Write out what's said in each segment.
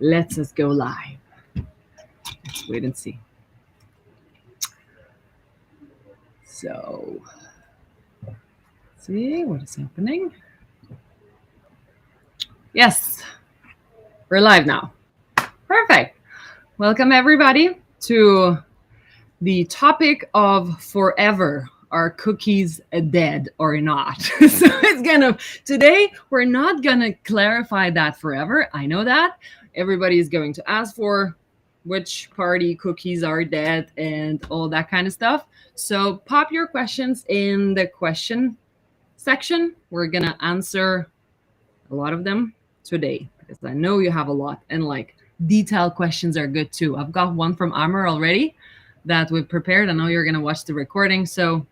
Let's us go live. Let's wait and see. So, see what is happening. Yes, we're live now. Perfect. Welcome everybody to the topic of forever. Are cookies dead or not? So today we're not gonna clarify that forever. I know that everybody is going to ask for which party cookies are dead and all that kind of stuff. So pop your questions in the question section. We're gonna answer a lot of them today because I know you have a lot, and like detailed questions are good too. I've got one from Amr already that we've prepared. I know you're gonna watch the recording. So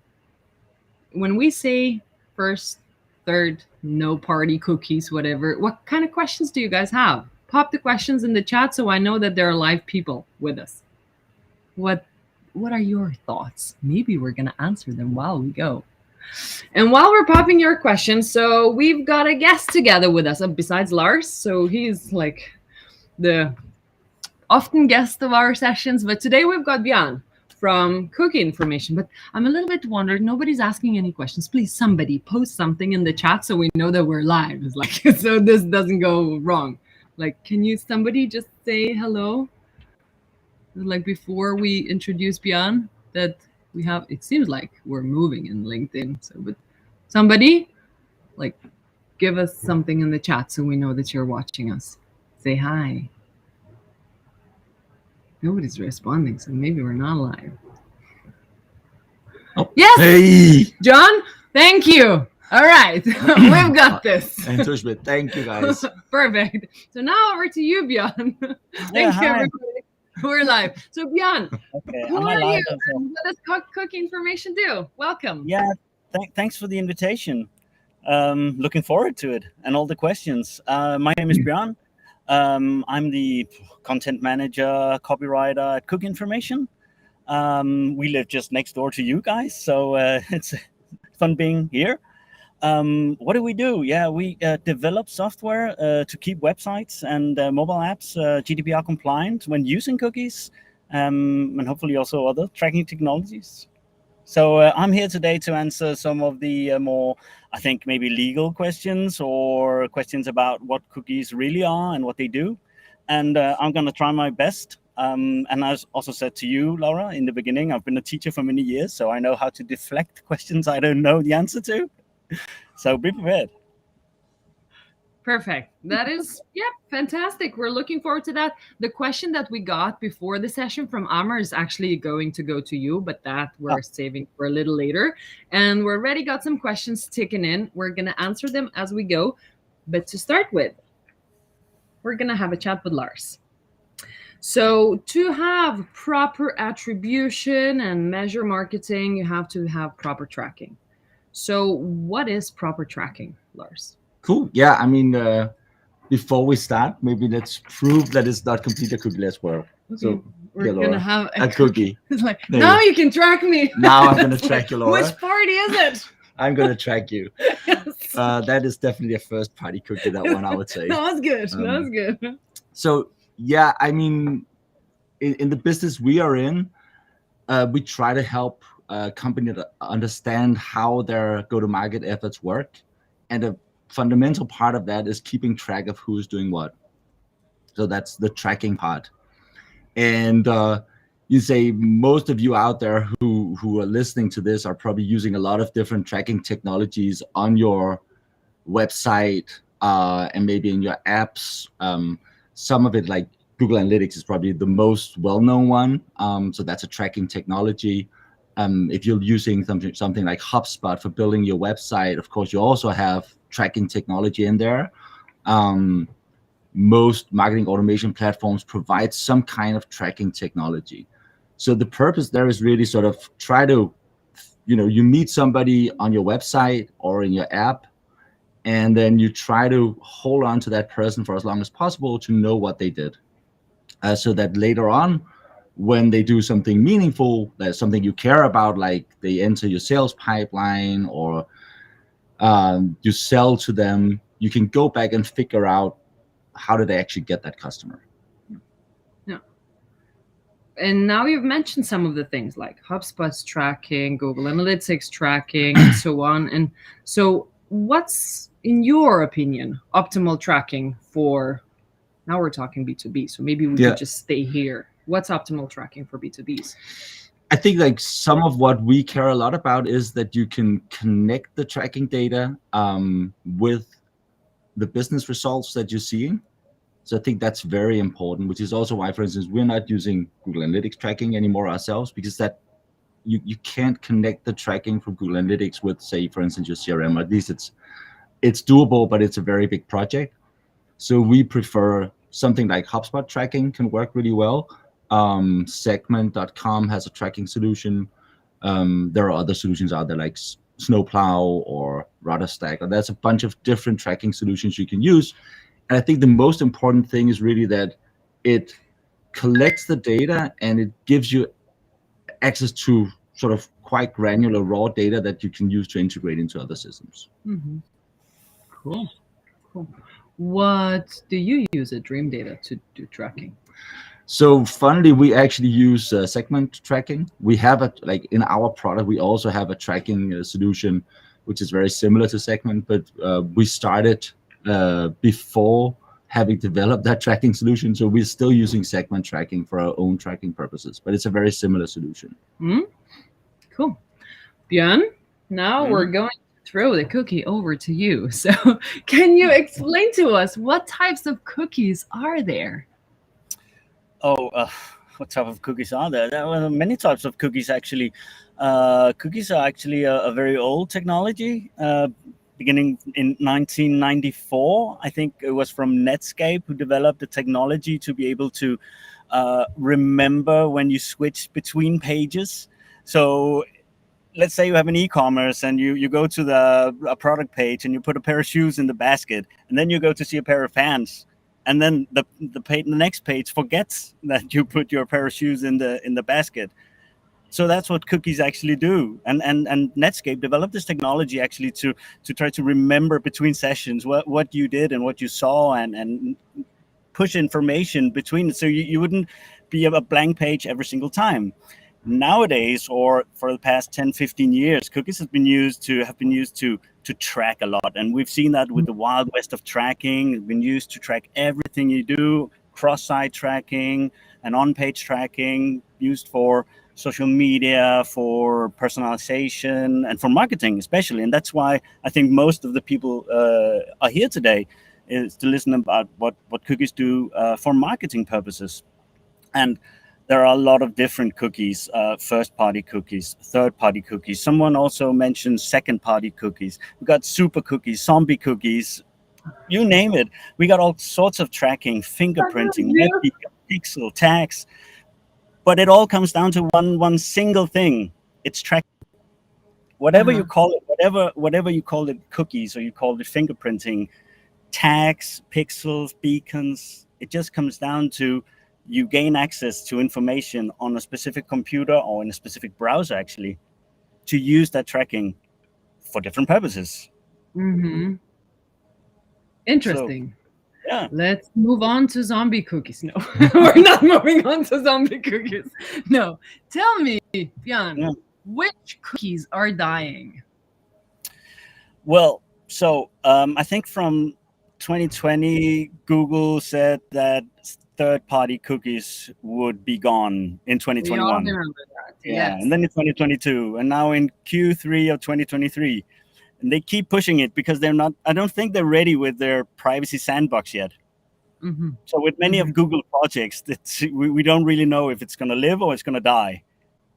when we say first, third, no party cookies, whatever, what kind of questions do you guys have? Pop the questions in the chat so I know that there are live people with us. What are your thoughts? Maybe we're gonna answer them while we go. And while we're popping your questions, so we've got a guest together with us besides Lars. So he's like the often guest of our sessions, but today we've got Björn from Cookie Information. But I'm a little bit wondered, nobody's asking any questions. Please, somebody post something in the chat so we know that we're live. It's like, so this doesn't go wrong. Like, can you, somebody just say hello? Like before we introduce Björn, that we have, it seems like we're moving in LinkedIn. So, but somebody like give us something in the chat so we know that you're watching us. Say hi. Nobody's responding, so maybe we're not live. Oh, yes, hey, John, thank you. All right, we've got this. Thank you, guys. Perfect. So now over to you, Björn. Thank you, everybody. We're live. So Björn, who are you and what does Cookie Information do? Welcome. Yeah, thanks for the invitation. Looking forward to it and all the questions. My name is Björn. I'm the content manager, copywriter at Cookie Information. We live just next door to you guys, so it's fun being here. What do we do? Yeah, we develop software to keep websites and mobile apps GDPR compliant when using cookies, and hopefully also other tracking technologies. So I'm here today to answer some of the more, I think, maybe legal questions or questions about what cookies really are and what they do. And I'm going to try my best. And I also said to you, Laura, in the beginning, I've been a teacher for many years, so I know how to deflect questions I don't know the answer to. So be prepared. Perfect. That is, fantastic. We're looking forward to that. The question that we got before the session from Amr is actually going to go to you, but that we're saving for a little later. And we already got some questions ticking in. We're going to answer them as we go. But to start with, we're going to have a chat with Lars. So to have proper attribution and measure marketing, you have to have proper tracking. So what is proper tracking, Lars? Cool. Yeah, I mean, before we start, maybe let's prove that it's not completely a cookie-less world. Okay. So we're going to have a cookie. It's like, now you can track me. Now I'm going to track you, Laura. Which party is it? I'm going to track you. Yes. That is definitely a first party cookie, that one, I would say. That was good. That was good. So, yeah, I mean, in the business we are in, we try to help companies to understand how their go-to-market efforts work. And a fundamental part of that is keeping track of who's doing what. So that's the tracking part. And you say most of you out there who are listening to this are probably using a lot of different tracking technologies on your website and maybe in your apps. Some of it, like Google Analytics, is probably the most well-known one. So that's a tracking technology. If you're using something like HubSpot for building your website, of course, you also have tracking technology in there. Most marketing automation platforms provide some kind of tracking technology. So the purpose there is really sort of try to, you meet somebody on your website or in your app, and then you try to hold on to that person for as long as possible to know what they did. So that later on, when they do something meaningful, that's something you care about, like they enter your sales pipeline or you sell to them, you can go back and figure out how did they actually get that customer. And now you've mentioned some of the things like HubSpot's tracking, Google Analytics tracking, and so on. And so, what's, in your opinion, optimal tracking for? Now we're talking B2B, so maybe we Yeah. could just stay here. What's optimal tracking for B2Bs? I think like some of what we care a lot about is that you can connect the tracking data with the business results that you're seeing. So I think that's very important, which is also why, for instance, we're not using Google Analytics tracking anymore ourselves, because that you can't connect the tracking from Google Analytics with, say, for instance, your CRM. Or at least it's doable, but it's a very big project. So we prefer something like HubSpot tracking can work really well. Segment.com has a tracking solution. There are other solutions out there like Snowplow or Rudderstack, and there's a bunch of different tracking solutions you can use. And I think the most important thing is really that it collects the data and it gives you access to sort of quite granular raw data that you can use to integrate into other systems. Mm-hmm. Cool. What do you use at Dream Data to do tracking? So funnily, we actually use segment tracking. We have like in our product, we also have a tracking solution, which is very similar to segment, but we started before having developed that tracking solution. So we're still using segment tracking for our own tracking purposes, but it's a very similar solution. Cool. Björn, now we're going to throw the cookie over to you. So can you explain to us what types of cookies are there? What type of cookies are there? There are many types of cookies, actually. Cookies are actually a very old technology. Beginning in 1994, I think it was from Netscape who developed the technology to be able to remember when you switch between pages. So let's say you have an e-commerce and you go to a product page and you put a pair of shoes in the basket, and then you go to see a pair of pants. And then the next page forgets that you put your pair of shoes in the basket. So that's what cookies actually do. And Netscape developed this technology actually to try to remember between sessions what you did and what you saw, and push information between it, so you wouldn't be a blank page every single time. Nowadays, or for the past 10-15 years, cookies have been used to track a lot, and we've seen that with the Wild West of tracking. It's been used to track everything you do, cross-site tracking and on-page tracking, used for social media, for personalization, and for marketing especially. And that's why I think most of the people are here today, is to listen about what cookies do for marketing purposes. And there are a lot of different cookies, first-party cookies, third-party cookies. Someone also mentioned second-party cookies. We got super cookies, zombie cookies, you name it. We got all sorts of tracking, fingerprinting, pixel, tags. But it all comes down to one single thing. It's tracking. Whatever you call it, whatever you call it, cookies, or you call it fingerprinting, tags, pixels, beacons, it just comes down to you gain access to information on a specific computer or in a specific browser, actually, to use that tracking for different purposes. Interesting. So, yeah. Let's move on to zombie cookies. No, we're not moving on to zombie cookies. No. Tell me, Björn, which cookies are dying? Well, so I think from 2020, Google said that third-party cookies would be gone in 2021. We all remember that. Yeah, yes. And then in 2022, and now in Q3 of 2023, and they keep pushing it because they're not. I don't think they're ready with their privacy sandbox yet. So with many of Google projects, we don't really know if it's going to live or it's going to die.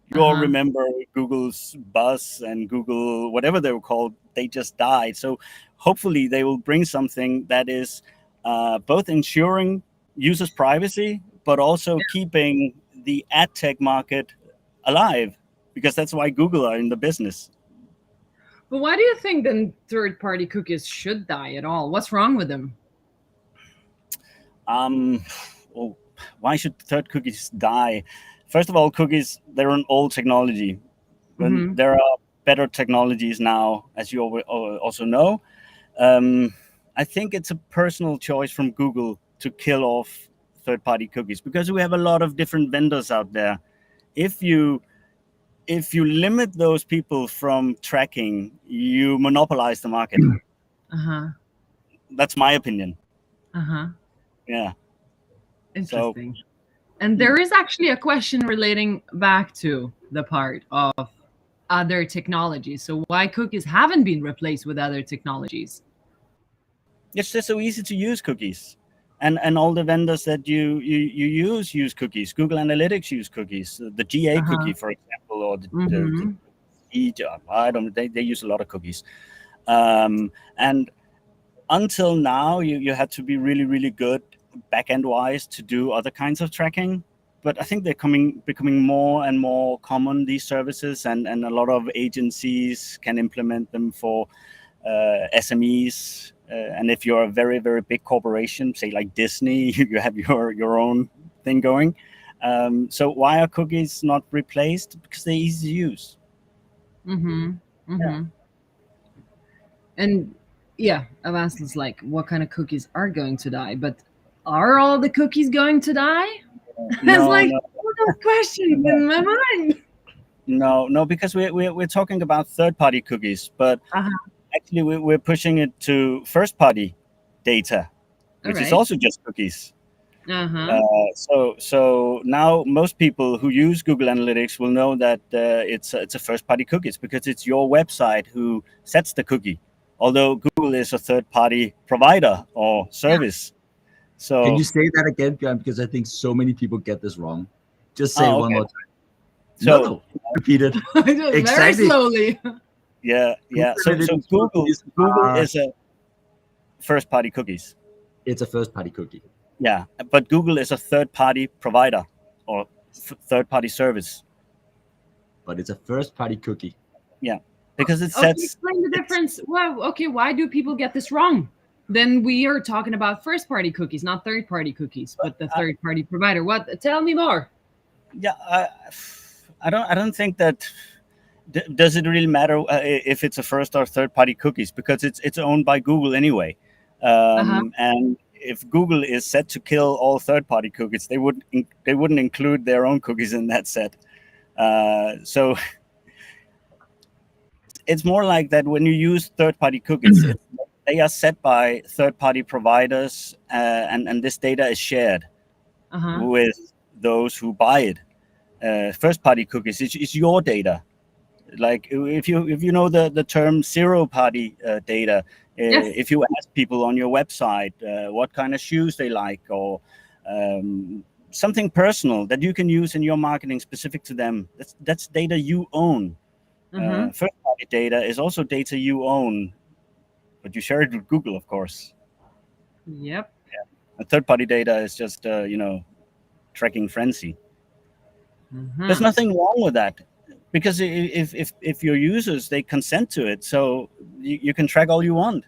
You all remember Google's Buzz and Google, whatever they were called, they just died. So hopefully they will bring something that is both ensuring users' privacy, but also keeping the ad tech market alive, because that's why Google are in the business. But why do you think then third-party cookies should die at all? What's wrong with them? Well, why should third cookies die? First of all, cookies, they're an old technology. When there are better technologies now, as you also know. I think it's a personal choice from Google to kill off third-party cookies because we have a lot of different vendors out there. If you limit those people from tracking, you monopolize the market. Uh-huh. That's my opinion. Uh-huh. Yeah. Interesting. And there is actually a question relating back to the part of other technologies. So why cookies haven't been replaced with other technologies? It's just so easy to use cookies. And all the vendors that you use cookies. Google Analytics use cookies. The GA cookie, for example, or the I don't. They use a lot of cookies. And until now, you had to be really, really good back-end wise to do other kinds of tracking. But I think they're becoming more and more common, these services, and a lot of agencies can implement them for SMEs. And if you're a very, very big corporation, say like Disney, you have your own thing going. So why are cookies not replaced? Because they're easy to use. Yeah. And yeah, I've asked this, like, what kind of cookies are going to die? But are all the cookies going to die? No, it's like all those questions in my mind. No, because we're talking about third-party cookies, but actually we're pushing it to first-party data, which is also just cookies. So now most people who use Google Analytics will know that it's a first-party cookies because it's your website who sets the cookie. Although Google is a third-party provider or service. So can you say that again, Björn? Because I think so many people get this wrong. Just say it one more time. So repeat it. Exactly. Very slowly. Yeah. So Google is a first-party cookies. It's a first-party cookie. Yeah, but Google is a third-party provider or third-party service. But it's a first-party cookie. Yeah, because it sets. Explain the difference. Well, okay, why do people get this wrong? Then we are talking about first-party cookies, not third-party cookies, but the third-party provider. What? Tell me more. Yeah, I don't think that. Does it really matter if it's a first or third-party cookies? Because it's owned by Google anyway, and if Google is set to kill all third-party cookies, they wouldn't include their own cookies in that set. So it's more like that when you use third-party cookies, they are set by third-party providers, and this data is shared with those who buy it. First-party cookies, it's your data. Like if you know the term zero-party data, if you ask people on your website what kind of shoes they like, or something personal that you can use in your marketing specific to them, that's data you own. First-party data is also data you own, but you share it with Google, of course. Yep. Yeah. And third-party data is just tracking frenzy. There's nothing wrong with that. Because if your users, they consent to it, so you can track all you want.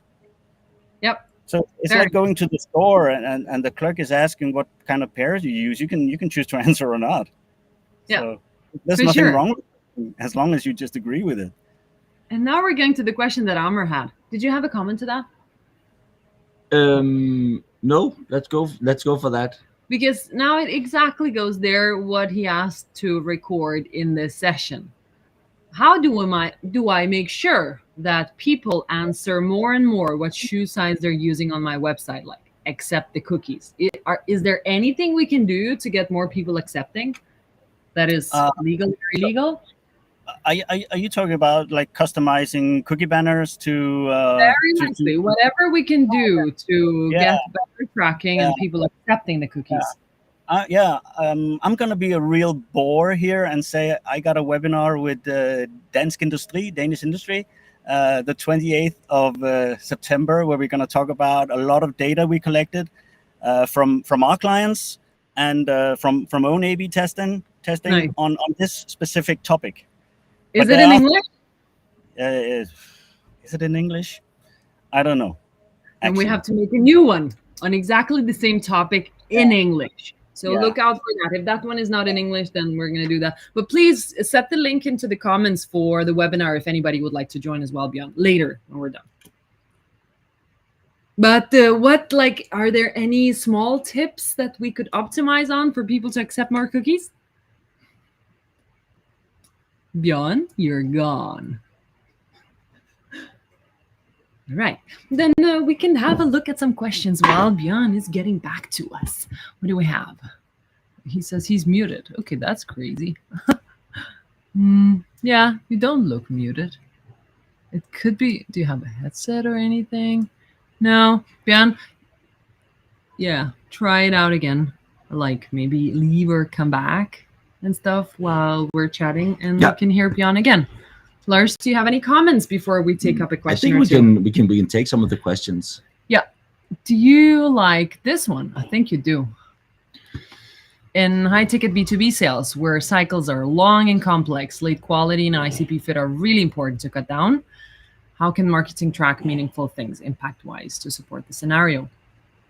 Yep. So it's like going to the store and the clerk is asking what kind of pairs you use. You can choose to answer or not. Yeah. So there's nothing wrong with it, as long as you just agree with it. And now we're going to the question that Amr had. Did you have a comment to that? No. Let's go for that. Because now it exactly goes there what he asked to record in this session. How do I make sure that people answer more and more what shoe size they're using on my website, like accept the cookies? Is there anything we can do to get more people accepting that is legal or illegal? Are you talking about like customizing cookie banners to very nicely, whatever we can do to get better tracking and people accepting the cookies? I'm going to be a real bore here and say I got a webinar with Danish Industry, the 28th of September, where we're going to talk about a lot of data we collected from our clients and from own A/B testing nice. on this specific topic. Is it in English? Is it in English? I don't know. Actually. And we have to make a new one on exactly the same topic in English. So look out for that. If that one is not in English, then we're going to do that. But please set the link into the comments for the webinar if anybody would like to join as well, Björn, later when we're done. But what, like, are there any small tips that we could optimize on for people to accept more cookies? Bjorn, you're gone. All right, then we can have a look at some questions while Bjorn is getting back to us. What do we have? He says he's muted. Okay, that's crazy. Yeah, you don't look muted. It could be. Do you have a headset or anything? No, Bjorn. Yeah, try it out again. Like maybe leave or come back and stuff while we're chatting, and Yeah. we can hear Bjorn again. Lars, do you have any comments before we take up a I question think or we two? can take some of the questions. Yeah. Do you like this one? I think you do. In high ticket B2B sales, where cycles are long and complex, late quality and ICP fit are really important to cut down. How can marketing track meaningful things impact wise to support the scenario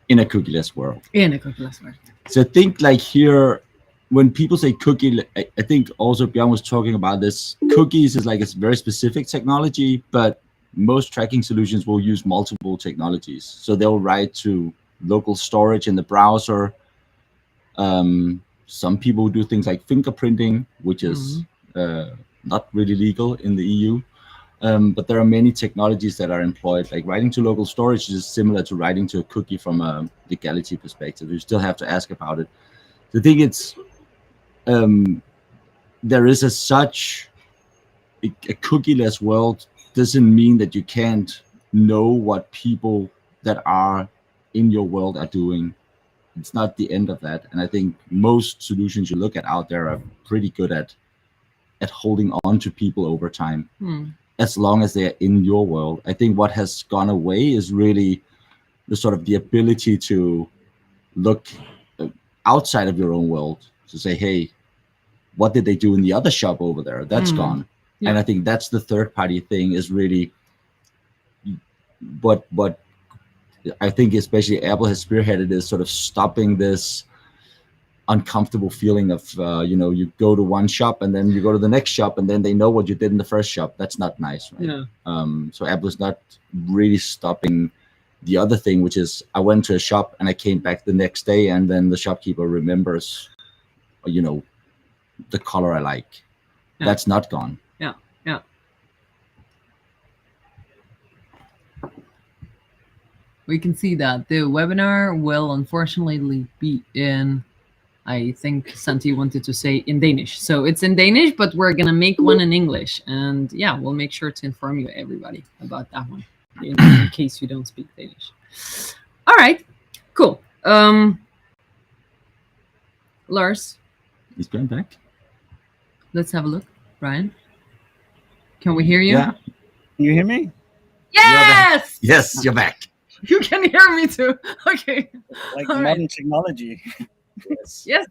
In a cookieless world. in a cookieless world? So I think like here, when people say cookie, I think also Björn was talking about this. Cookies is like it's very specific technology, but most tracking solutions will use multiple technologies. So they'll write to local storage in the browser. Some people do things like fingerprinting, which is not really legal in the EU. But there are many technologies that are employed, like writing to local storage is similar to writing to a cookie from a legality perspective. You still have to ask about it. The thing it's there is such a cookieless world doesn't mean that you can't know what people that are in your world are doing. It's not the end of that. And I think most solutions you look at out there are pretty good at holding on to people over time. As long as they're in your world. I think what has gone away is really the sort of the ability to look outside of your own world to say, hey, what did they do in the other shop over there? That's gone. Yeah. And I think that's the third party thing is really what I think especially Apple has spearheaded is sort of stopping this uncomfortable feeling of you go to one shop and then you go to the next shop and then they know what you did in the first shop. That's not nice, right? Yeah. So Apple is not really stopping the other thing, which is I went to a shop and I came back the next day and then the shopkeeper remembers the color I like. Yeah. That's not gone. Yeah. We can see that the webinar will unfortunately be in, I think Santi wanted to say in Danish. So it's in Danish, but we're going to make one in English. And yeah, we'll make sure to inform you, everybody, about that one in case you don't speak Danish. All right, cool. Lars. He's going back. Let's have a look. Brian, can we hear you? Yeah. Can you hear me? Yes! Yes, you're back. You can hear me too. Okay. Like All modern right. technology. Yes.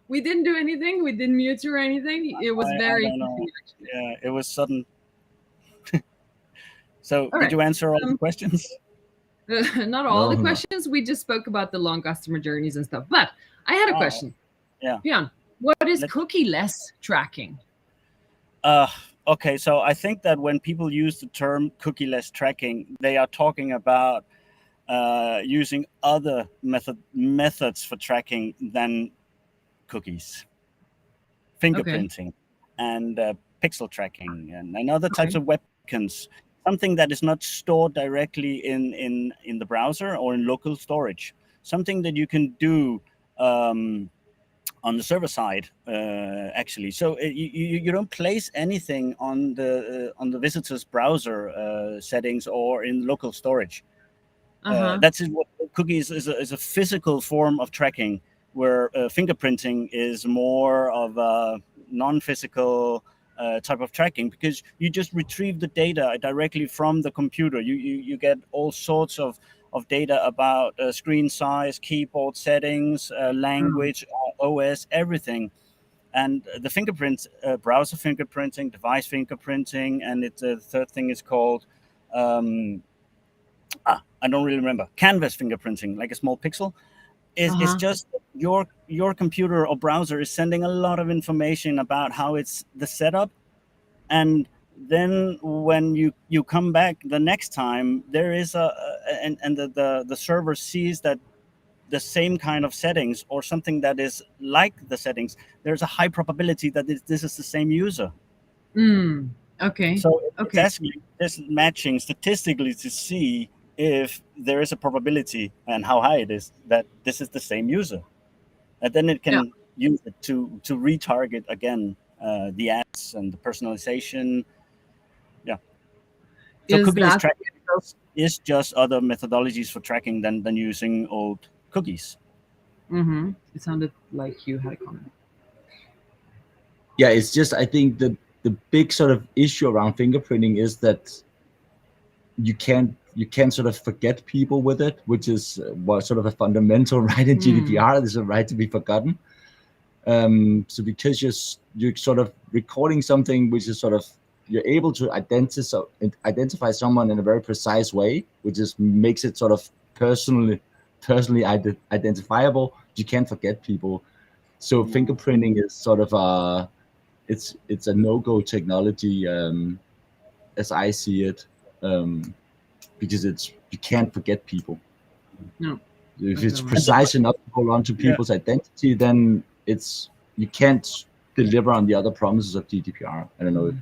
We didn't do anything. We didn't mute you or anything. It was very... I don't know. Yeah, it was sudden. So All did right. you answer all the questions? Not all the No. questions. We just spoke about the long customer journeys and stuff. But I had a question. Yeah. Bjorn, what is cookie-less tracking? Okay, so I think that when people use the term cookie-less tracking, they are talking about using other methods for tracking than cookies, fingerprinting, and pixel tracking, and other types of web beacons. Something that is not stored directly in the browser or in local storage. Something that you can do on the server side, actually. So you don't place anything on the visitor's browser settings or in local storage. That's what cookies is a physical form of tracking, where fingerprinting is more of a non-physical type of tracking, because you just retrieve the data directly from the computer. You get all sorts of data about screen size, keyboard settings, language, OS, everything. And the fingerprint, browser fingerprinting, device fingerprinting, and the third thing is called, I don't really remember, canvas fingerprinting, like a small pixel. It's just your computer or browser is sending a lot of information about how it's the setup, and then when you come back the next time, there is and the server sees that the same kind of settings or something that is like the settings, there's a high probability that this is the same user. Okay. So it's Okay. actually just matching statistically to see if there is a probability and how high it is that this is the same user, and then it Yeah. can use it to retarget again the ads and the personalization. Yeah. So Is cookieless that tracking is just other methodologies for tracking than using old cookies. It sounded like you had a comment. Yeah, it's just, I think the big sort of issue around fingerprinting is that you can't sort of forget people with it, which is what sort of a fundamental right in GDPR. There's a right to be forgotten. So because you're sort of recording something which is sort of, you're able to identify someone in a very precise way, which just makes it sort of personally identifiable. You can't forget people. So fingerprinting is sort of it's a no-go technology, as I see it, because you can't forget people. No. If it's Okay. precise enough to hold on to Yeah. people's identity, then you can't deliver on the other promises of GDPR. I don't know if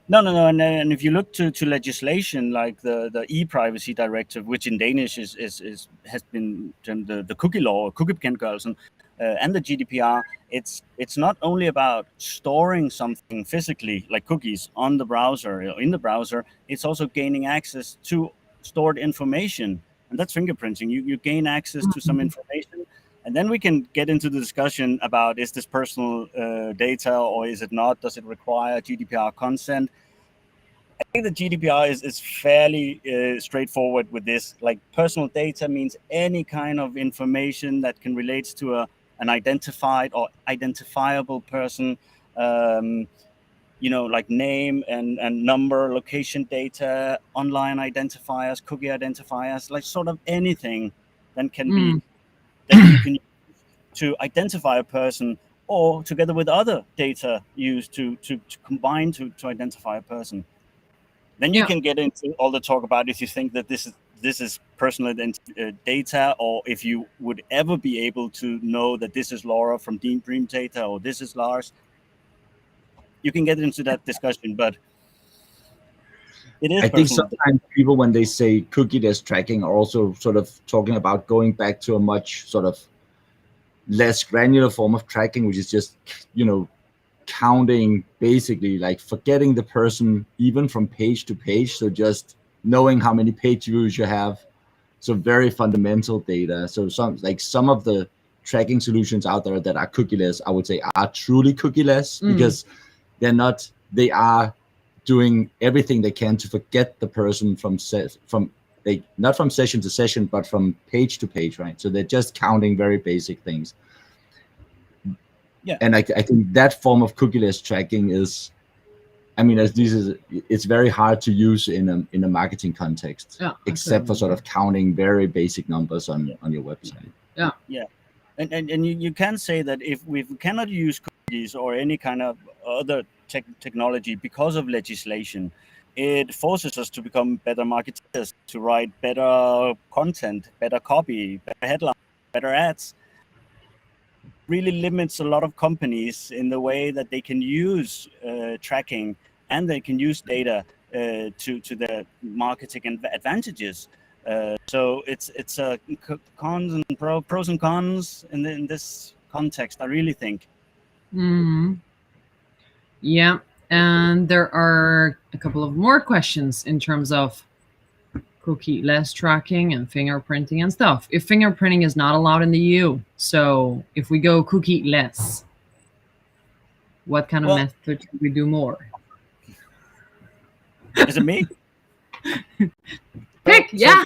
No, and if you look to legislation like the e-privacy directive, which in Danish has been termed the cookie law, cookiebekendtgørelsen, and the GDPR, it's not only about storing something physically like cookies on the browser or in the browser. It's also gaining access to stored information, and that's fingerprinting. You gain access to some information. And then we can get into the discussion about, is this personal data or is it not? Does it require GDPR consent? I think the GDPR is fairly straightforward with this. Like, personal data means any kind of information that can relate to an identified or identifiable person, like name and number, location data, online identifiers, cookie identifiers, like sort of anything that can be that you can to identify a person, or together with other data used to combine to identify a person. Then you Yeah. can get into all the talk about if you think that this is personal data, or if you would ever be able to know that this is Laura from Dean Dream Data or this is Lars. You can get into that discussion, but it is I think personal. sometimes people, when they say cookieless tracking, are also sort of talking about going back to a much sort of less granular form of tracking, which is just, counting, basically like forgetting the person even from page to page. So just knowing how many page views you have. So very fundamental data. So some of the tracking solutions out there that are cookieless, I would say, are truly cookieless, because they are doing everything they can to forget the person not from session to session, but from page to page, right? So they're just counting very basic things. Yeah. And I think that form of cookieless tracking is, it's very hard to use in a marketing context, except for sort of counting very basic numbers on your website. Yeah. And you can say that if we cannot use cookies or any kind of other technology because of legislation, it forces us to become better marketers, to write better content, better copy, better headlines, better ads. Really limits a lot of companies in the way that they can use tracking, and they can use data to their marketing advantages. So it's a cons and pros and cons in this context, I really think. Yeah. And there are a couple of more questions in terms of cookie-less tracking and fingerprinting and stuff. If fingerprinting is not allowed in the EU, so if we go cookie-less, what kind of method should we do more? Is it me? Pick, yeah.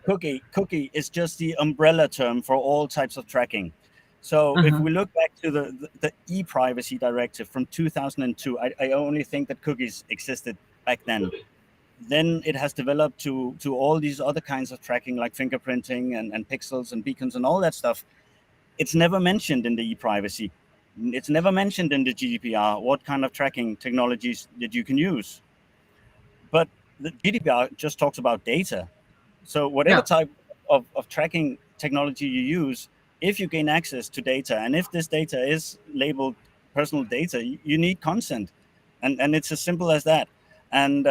Cookie is just the umbrella term for all types of tracking. So if we look back to the e-privacy directive from 2002, I only think that cookies existed back then. Then it has developed to all these other kinds of tracking, like fingerprinting and pixels and beacons and all that stuff. It's never mentioned in the e-privacy. It's never mentioned in the GDPR what kind of tracking technologies that you can use. But the GDPR just talks about data. So whatever type of tracking technology you use, if you gain access to data, and if this data is labeled personal data, you need consent. And it's as simple as that. And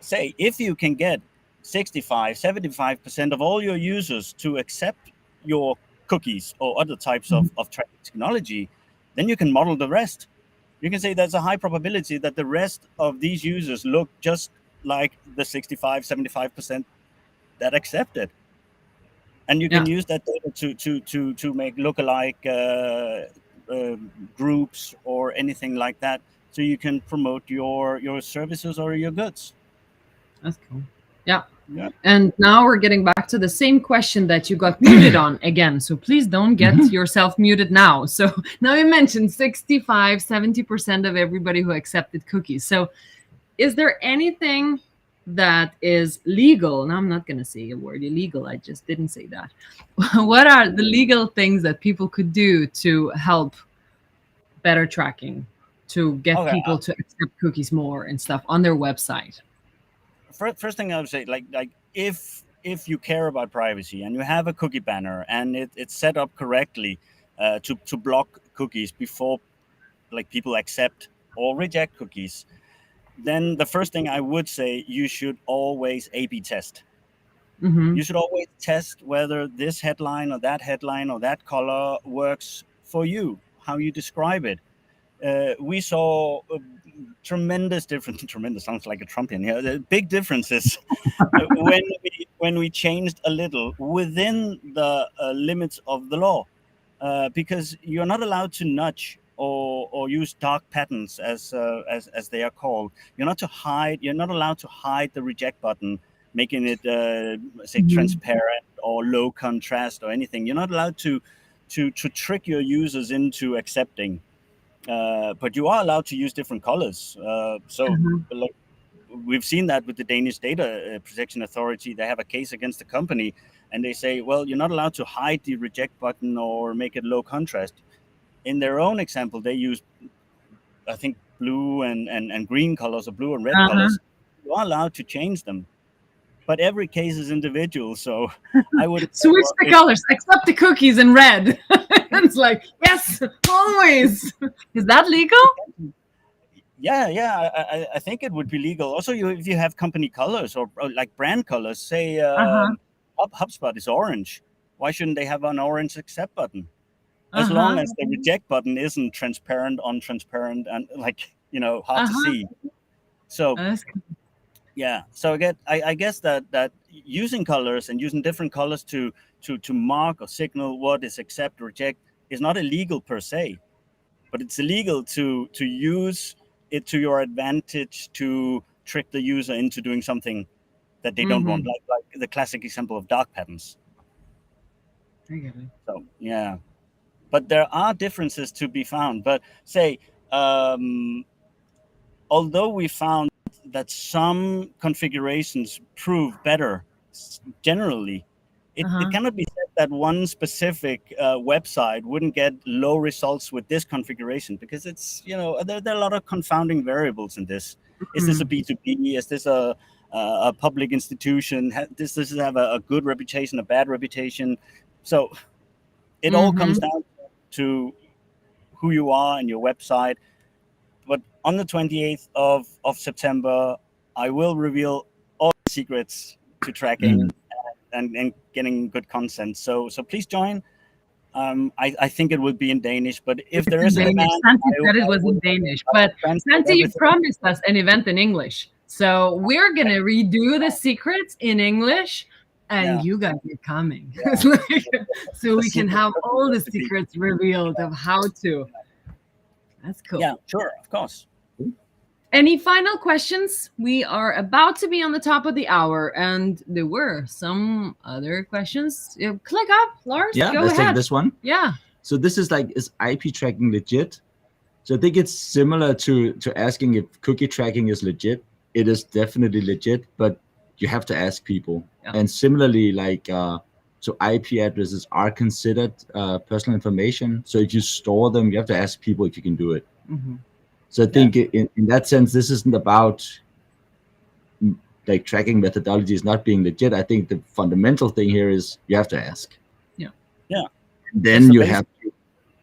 say, if you can get 65, 75% of all your users to accept your cookies or other types of tracking technology, then you can model the rest. You can say there's a high probability that the rest of these users look just like the 65, 75% that accept it. And you can use that data to make lookalike groups or anything like that, so you can promote your services or your goods. That's cool. Yeah. And now we're getting back to the same question that you got muted on again. So please don't get yourself muted now. So now you mentioned 65, 70% of everybody who accepted cookies. So is there anything that is legal? Now I'm not going to say a word illegal. I just didn't say that. What are the legal things that people could do to help better tracking, to get people to accept cookies more and stuff on their website? First thing I would say, like if you care about privacy and you have a cookie banner and it's set up correctly to block cookies before like people accept or reject cookies, then the first thing I would say, you should always A/B test. You should always test whether this headline or that color works for you, how you describe it. We saw tremendous sounds like a Trumpian here. The big differences when we changed a little within the limits of the law, because you're not allowed to nudge or use dark patterns as they are called. You're not allowed to hide the reject button, making it say transparent or low contrast or anything. You're not allowed to trick your users into accepting. But you are allowed to use different colors. Like, we've seen that with the Danish Data Protection Authority. They have a case against the company, and they say, well, you're not allowed to hide the reject button or make it low contrast. In their own example, they use, I think, blue and green colors or blue and red colors. You are allowed to change them. But every case is individual, so I would switch the colors, accept the cookies in red. It's like, yes, always. Is that legal? Yeah. I think it would be legal. Also, if you have company colors or like brand colors, say HubSpot is orange. Why shouldn't they have an orange accept button? As long as the reject button isn't transparent, untransparent, and hard to see. So. Yeah, so I guess that using colors and using different colors to mark or signal what is accept or reject is not illegal per se, but it's illegal to use it to your advantage to trick the user into doing something that they don't want, like the classic example of dark patterns. I get it. So yeah, but there are differences to be found. But say, although we found that some configurations prove better generally, it cannot be said that one specific website wouldn't get low results with this configuration, because it's there are a lot of confounding variables in this. Is this a B2B? Is this a public institution? Does this have a good reputation, a bad reputation? So it all comes down to who you are and your website. But on the 28th of September, I will reveal all the secrets to tracking and getting good consent. So please join. I think it will be in Danish, but if there is an event, Santi said it was in Danish, but Santi, you promised us an event in English. So we're going to redo the secrets in English, and you guys are coming. So we can have all the secrets revealed of how to. That's cool. Yeah, sure, of course. Any final questions? We are about to be on the top of the hour, and there were some other questions. Click up, Lars. Yeah, go let's ahead. take this one. Yeah. So this is IP tracking legit? So I think it's similar to asking if cookie tracking is legit. It is definitely legit, but you have to ask people. Yeah. And similarly, So IP addresses are considered personal information. So if you store them, you have to ask people if you can do it. Mhm. So I think in that sense, this isn't about like tracking methodology is not being legit. I think the fundamental thing here is you have to ask. Yeah. Yeah. Then you have to,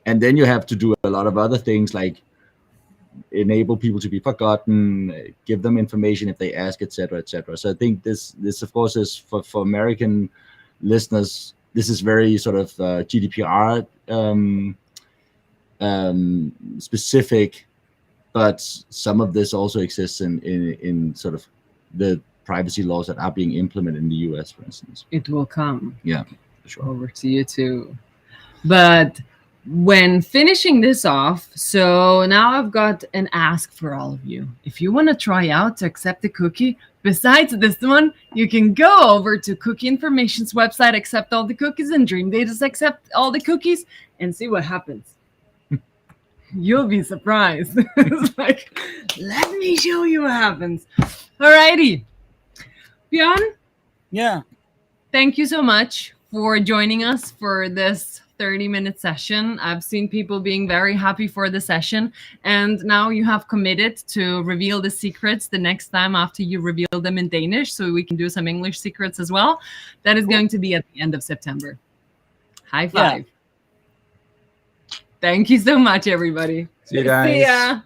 and then you have to do a lot of other things like enable people to be forgotten, give them information if they ask, etc., etc. So I think this of course is for American listeners. This is very sort of GDPR specific, but some of this also exists in sort of the privacy laws that are being implemented in the US, for instance. It will come. Yeah, for sure. Over to you too. But when finishing this off, so now I've got an ask for all of you. If you want to try out to accept a cookie, besides this one, you can go over to Cookie Information's website, accept all the cookies, and Dream Data's accept all the cookies, and see what happens. You'll be surprised. It's like, let me show you what happens. Alrighty. Björn? Yeah. Thank you so much for joining us for this 30-minute session. I've seen people being very happy for the session, and now you have committed to reveal the secrets the next time after you reveal them in Danish, so we can do some English secrets as well. That is going to be at the end of September. High five. Yeah. Thank you so much, everybody. See you guys. See ya.